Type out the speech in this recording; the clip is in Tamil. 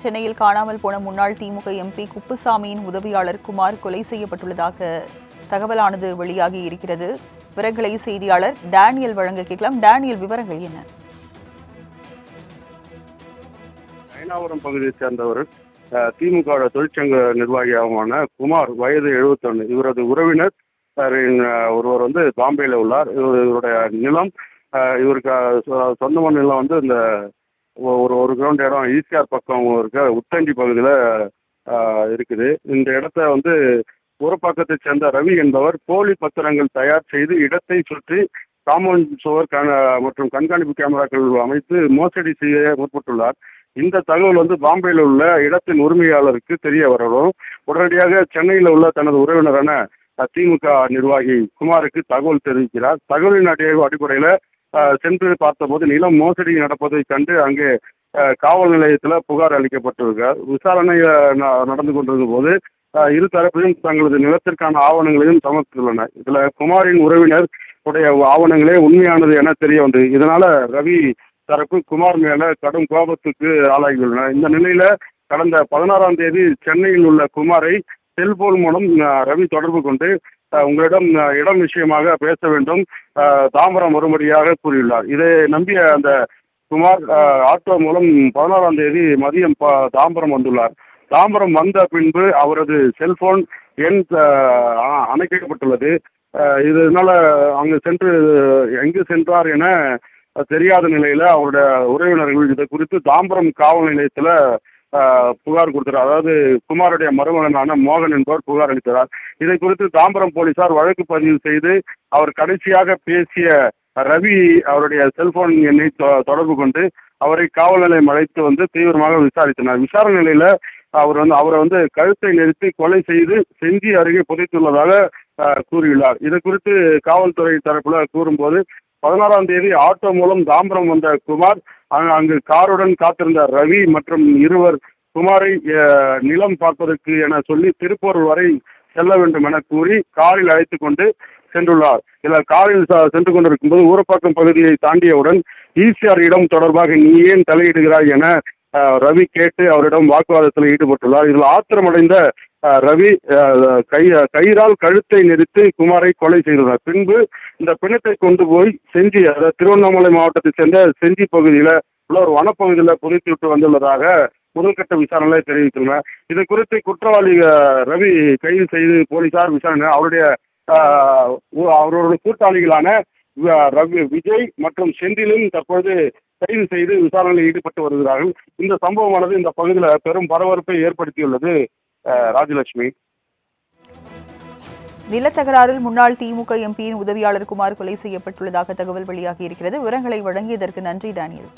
சென்னையில் காணாமல் போன முன்னாள் திமுக எம்பி குப்புசாமியின் உதவியாளர் குமார் கொலை செய்யப்பட்டுள்ளதாக தகவலானது வெளியாகி இருக்கிறது. விவரங்களை செய்தியாளர் டேனியல் வழங்க கேட்கலாம். டேனியல், விவரங்கள் என்ன? அயனாவரம் பகுதியைச் சேர்ந்தவர் திமுக தொழிற்சங்க நிர்வாகியாகமான குமார், வயது 71. இவரது உறவினர் ஒருவர் பாம்பேல உள்ளார். இவருடைய நிலம், இவருக்கு சொந்தமான நிலம் இந்த ஒரு கிரவுண்ட் இடம் ஈசிஆர் பக்கம் இருக்க உத்தண்டி பகுதியில் இருக்குது. இந்த இடத்த ஊரப்பாக்கத்தை சேர்ந்த ரவி என்பவர் போலி பத்திரங்கள் தயார் செய்து இடத்தை சுற்றி காம்பவுண்ட் சுவர் மற்றும் கண்காணிப்பு கேமராக்கள் அமைத்து மோசடி செய்ய முற்பட்டுள்ளார். இந்த தகவல் பாம்பேயில் உள்ள இடத்தின் உரிமையாளருக்கு தெரிய வரவும் உடனடியாக சென்னையில் உள்ள தனது உறவினரான திமுக நிர்வாகி குமாருக்கு தகவல் தெரிவிக்கிறார். தகவலின் அடிப்படையில் சென்று பார்த்தபோது நிலம் மோசடி நடப்பதை கண்டு அங்கே காவல் நிலையத்தில் புகார் அளிக்கப்பட்டிருக்கார். விசாரணை நடந்து கொண்டிருந்த போது இரு தரப்பிலும் தங்களது நிலத்திற்கான ஆவணங்களையும் சமர்ப்பித்துள்ளனர். இதுல குமாரின் உறவினர் உடைய ஆவணங்களே உண்மையானது என தெரிய வந்தது. இதனால ரவி தரப்பு குமார் மேல கடும் கோபத்துக்கு ஆளாகியுள்ளனர். இந்த நிலையில கடந்த 16ஆம் தேதி சென்னையில் உள்ள குமாரை செல்போன் மூலம் ரவி தொடர்பு கொண்டு உங்களிடம் இடம் விஷயமாக பேச வேண்டும், தாம்பரம் வரும்படியாக கூறியுள்ளார். இதை நம்பிய அந்த குமார் ஆட்டோ மூலம் 16ஆம் தேதி மதியம் தாம்பரம் வந்துள்ளார். தாம்பரம் வந்த பின்பு அவரது செல்போன் எண் அணைக்கப்பட்டுள்ளது. இதனால அங்கு சென்று எங்கு சென்றார் என தெரியாத நிலையில அவருடைய உறவினர்கள் இதை குறித்து தாம்பரம் காவல் நிலையத்தில் புகார் கொடுத்தார். அதாவது குமாருடைய மருமகனான மோகன் என்பவர் புகார் அளித்தார். இதை குறித்து தாம்பரம் போலீசார் வழக்கு பதிவு செய்து அவர் கடைசியாக பேசிய ரவி அவருடைய செல்போன் எண்ணை தொடர்பு கொண்டு அவரை காவல் நிலையம் அழைத்து தீவிரமாக விசாரித்தனர். விசாரணை நிலையில அவரை கழுத்தை நெரித்து கொலை செய்து செஞ்சி அருகே புதைத்துள்ளதாக கூறியுள்ளார். இது குறித்து காவல்துறை தரப்புல கூறும்போது 16ஆம் தேதி ஆட்டோ மூலம் தாம்பரம் வந்த குமார் அங்கு காருடன் காத்திருந்த ரவி மற்றும் இருவர் குமாரை நிலம் பார்ப்பதற்கு என சொல்லி திருப்பூர் வரை செல்ல வேண்டும் என கூறி காரில் அழைத்து கொண்டு சென்றுள்ளார். இதில் காரில் சென்று கொண்டிருக்கும் போது ஊரப்பாக்கம் பகுதியை தாண்டியவுடன் ஈசிஆர் இடம் தொடர்பாக நீ ஏன் தலையிடுகிறாய் என ரவி கேட்டு அவரிடம் வாக்குவாதத்தில் ஈடுபட்டுள்ளார். இதில் ஆத்திரமடைந்த ரவி கயிறால் கழுத்தை நெரித்து குமாரை கொலை செய்துள்ளார். பின்பு இந்த பிணத்தை கொண்டு போய் செஞ்சி, அதாவது திருவண்ணாமலை மாவட்டத்தை சேர்ந்த செஞ்சி பகுதியில் உள்ள ஒரு வனப்பகுதியில் புதைத்து விட்டு வந்துள்ளதாக முதல்கட்ட விசாரணையை தெரிவித்துள்ளனர். இது குறித்து குற்றவாளி ரவி கைது செய்து போலீசார் விசாரணை அவரோட கூட்டாளிகளான ரவி, விஜய் மற்றும் செந்திலும் தற்போது கைது செய்து விசாரணையில் ஈடுபட்டு வருகிறார்கள். இந்த சம்பவமானது இந்த பகுதியில் பெரும் பரபரப்பை ஏற்படுத்தியுள்ளது. ராஜலட்சுமி, நிலத்தகராறில் முன்னாள் திமுக எம்பியின் உதவியாளர் குமார் கொலை செய்யப்பட்டுள்ளதாக தகவல் வெளியாகி இருக்கிறது. விவரங்களை வழங்கியதற்கு நன்றி டேனியல்.